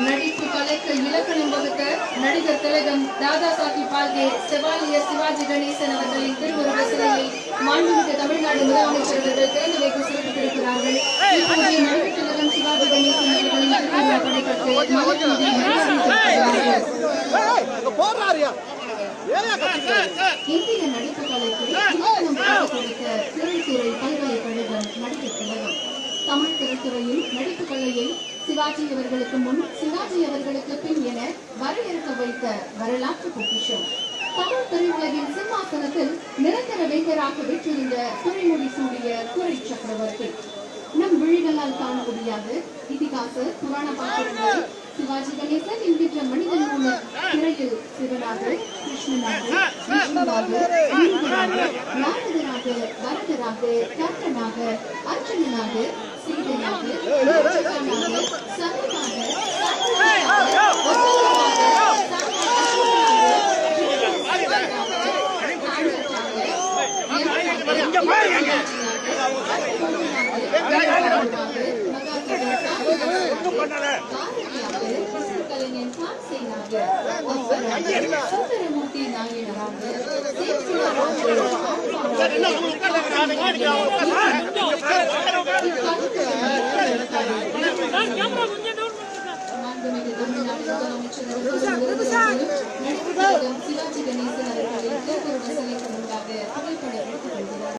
நடிப்பு கலைக்கு இலக்கணம் வகுத்த நடிகர் திலகம் தாதா சாஹிப் பால்கே செவாலியர் சிவாஜி கணேசன் அவர்களின் திருவுருவ சிலையை மாண்புமிகு தமிழ்நாடு முதலமைச்சர் அவர்கள் திறந்து வைத்து சிறப்பித்திருக்கிறார்கள். இப்போது நடிகர் திலகம் சிவாஜி கணேசன் அவர்களின் திருவுருவ படைப்பிற்கு மலர்தூவி இந்திய நடிப்பு கலைக்கு இலக்கணம் கொடுத்த திரைத்துறை பல்கலைக்கழகம் நடிகர் திலகம். தமிழ் திரைத்துறையில் நடிப்பு கலையை சிவாஜி அவர்களுக்கு முன் சிவாஜி அவர்களுக்கு பின் என வரையறுக்க வைத்த வரலாற்று பொக்கிஷம். தமிழ் திரையுலகின் சிம்மாசனத்தில் நிரந்தர வேந்தராக வீற்றிருந்த துறைமுடி சூடிய துறை சக்கரவர்த்தி. நம் விழிகளால் காண முடியாத இதிகாச புராண பாத்திரங்களை சிவாஜி கணேசன் என்கின்ற மனிதன் மூலம் திரையில் சிவனாக, கிருஷ்ணனாக, விஷ்ணுவாக, முருகனாக, நாரதராக, வரதராக, கர்ணனாக, அர்ஜுனனாக, சீதையாக, சரவணாக, சுந்தரமூர்த்தி நாயனராக, சிவாஜி கணேசன் அவர்களின் திருவுருவ சிலைக்கு முன்பாக புகைப்படம் எடுத்துக் கொள்கிறார்.